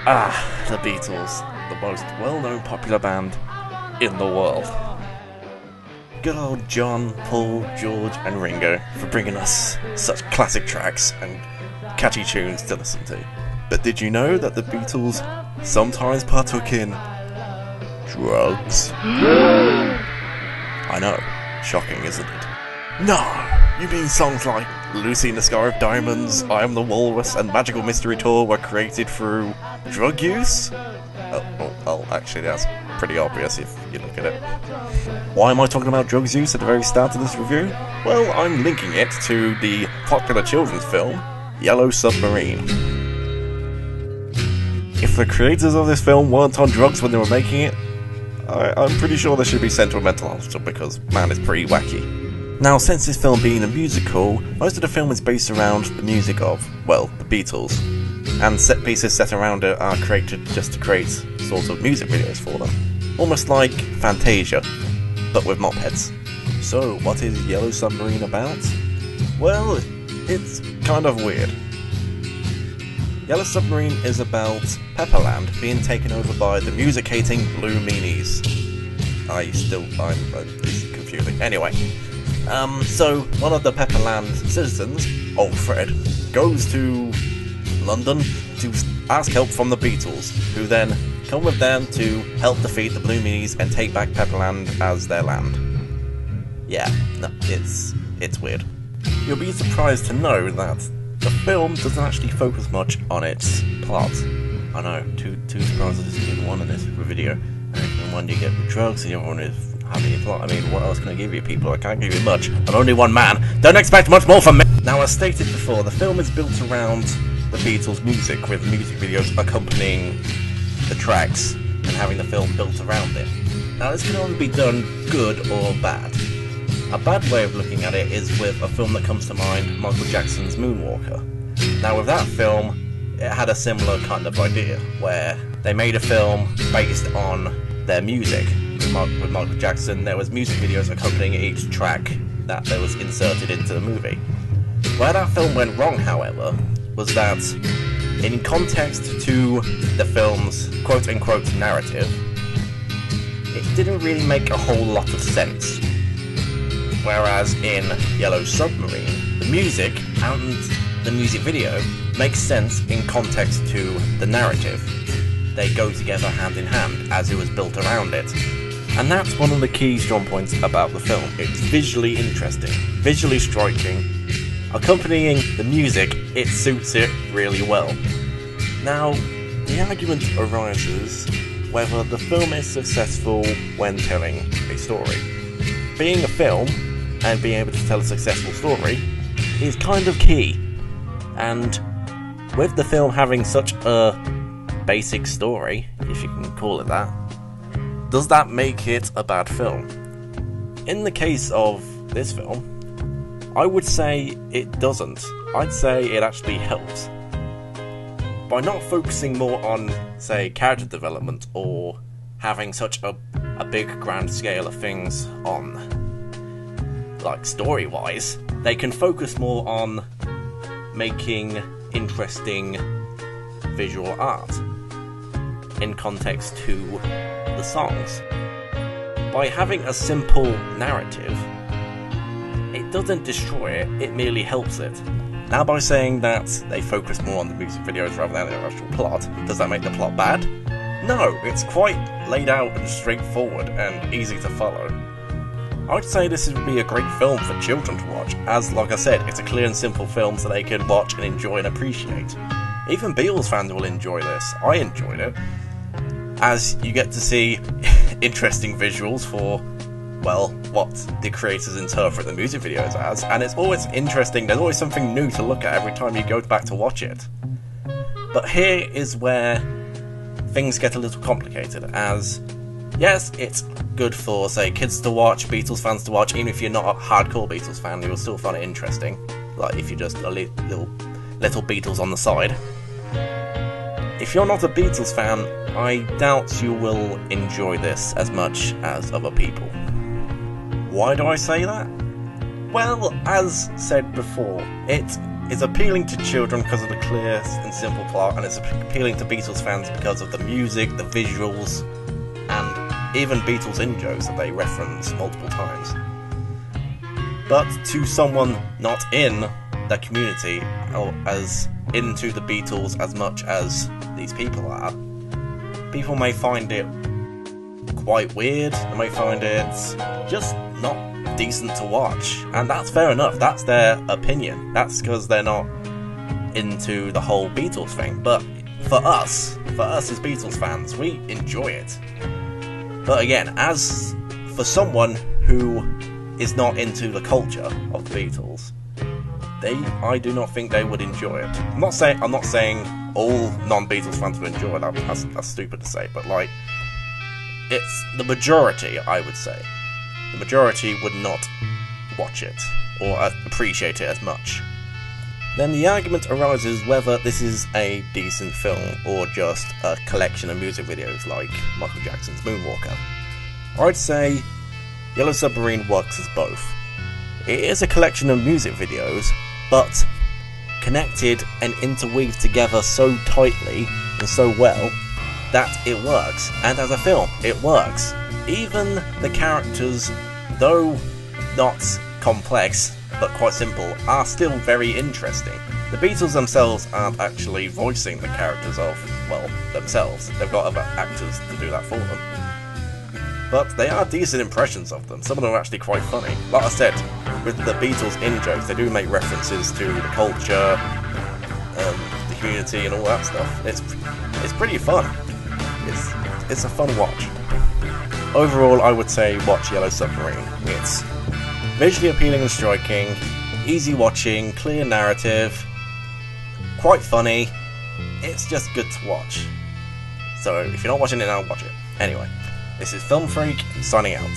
Ah, the Beatles, the most well-known popular band in the world. Good old John, Paul, George and Ringo for bringing us such classic tracks and catchy tunes to listen to. But did you know that the Beatles sometimes partook in drugs? I know, shocking isn't it? No, you mean songs like Lucy in the Sky with Diamonds, I Am the Walrus and Magical Mystery Tour were created through drug use? Well, actually that's pretty obvious if you look at it. Why am I talking about drugs use at the very start of this review? Well, I'm linking it to the popular children's film, Yellow Submarine. If the creators of this film weren't on drugs when they were making it, I'm pretty sure they should be sent to a mental hospital because, man, it's pretty wacky. Now, since this film being a musical, most of the film is based around the music of, well, the Beatles, and set pieces set around it are created just to create sort of music videos for them. Almost like Fantasia, but with mopeds. So, what is Yellow Submarine about? Well, it's kind of weird. Yellow Submarine is about Pepperland being taken over by the music-hating Blue Meanies. It's confusing. Anyway, so one of the Pepperland citizens, old Fred, goes to London to ask help from the Beatles, who then come with them to help defeat the Blue Meanies and take back Pepperland as their land. Yeah, no, it's weird. You'll be surprised to know that the film doesn't actually focus much on its plot. I know, two surprises in one in this video. And one you get with drugs, and the other one is having a plot. I mean, what else can I give you, people? I can't give you much. I'm only one man. Don't expect much more from me! Now, as stated before, the film is built around the Beatles' music, with music videos accompanying the tracks and having the film built around it. Now, this can only be done good or bad. A bad way of looking at it is with a film that comes to mind, Michael Jackson's Moonwalker. Now, with that film, it had a similar kind of idea, where they made a film based on their music. With Michael Jackson, there was music videos accompanying each track that was inserted into the movie. Where that film went wrong, however, was that in context to the film's quote-unquote narrative, it didn't really make a whole lot of sense. Whereas in Yellow Submarine, the music and the music video makes sense in context to the narrative. They go together hand in hand as it was built around it. And that's one of the key strong points about the film. It's visually interesting, visually striking. Accompanying the music, it suits it really well. Now, the argument arises whether the film is successful when telling a story. Being a film, and being able to tell a successful story, is kind of key. And with the film having such a basic story, if you can call it that, does that make it a bad film? In the case of this film, I would say it doesn't. I'd say it actually helps. By not focusing more on, say, character development or having such a big grand scale of things on, like, story-wise, they can focus more on making interesting visual art in context to the songs. By having a simple narrative, it doesn't destroy it, it merely helps it. Now, by saying that they focus more on the music videos rather than the actual plot, does that make the plot bad? No, it's quite laid out and straightforward and easy to follow. I'd say this would be a great film for children to watch, as, like I said, it's a clear and simple film so they can watch and enjoy and appreciate. Even Beatles fans will enjoy this. I enjoyed it, as you get to see interesting visuals for, well, what the creators interpret the music videos as, and it's always interesting, there's always something new to look at every time you go back to watch it. But here is where things get a little complicated, as yes, it's good for, say, kids to watch, Beatles fans to watch. Even if you're not a hardcore Beatles fan, you'll still find it interesting. Like, if you're just a little Beatles on the side. If you're not a Beatles fan, I doubt you will enjoy this as much as other people. Why do I say that? Well, as said before, it It's appealing to children because of the clear and simple plot, and it's appealing to Beatles fans because of the music, the visuals, and even Beatles in-jokes that they reference multiple times. But to someone not in the community, or as into the Beatles as much as these people are, people may find it quite weird, they may find it just not decent to watch, and that's fair enough, that's their opinion, that's because they're not into the whole Beatles thing. But for us as Beatles fans, we enjoy it. But again, as for someone who is not into the culture of the Beatles, I do not think they would enjoy it. I'm not saying all non-Beatles fans would enjoy it, that's stupid to say, but like, it's the majority, I would say. The majority would not watch it, or appreciate it as much. Then the argument arises whether this is a decent film, or just a collection of music videos like Michael Jackson's Moonwalker. I'd say Yellow Submarine works as both. It is a collection of music videos, but connected and interweaved together so tightly and so well that it works. And as a film, it works. Even the characters, though not complex but quite simple, are still very interesting. The Beatles themselves aren't actually voicing the characters of, well, themselves. They've got other actors to do that for them. But they are decent impressions of them. Some of them are actually quite funny. Like I said, with the Beatles in-jokes, they do make references to the culture, the community and all that stuff. It's pretty fun. It's a fun watch. Overall, I would say watch Yellow Submarine. It's visually appealing and striking, easy watching, clear narrative, quite funny. It's just good to watch. So if you're not watching it now, watch it. Anyway, this is Film Freak, signing out.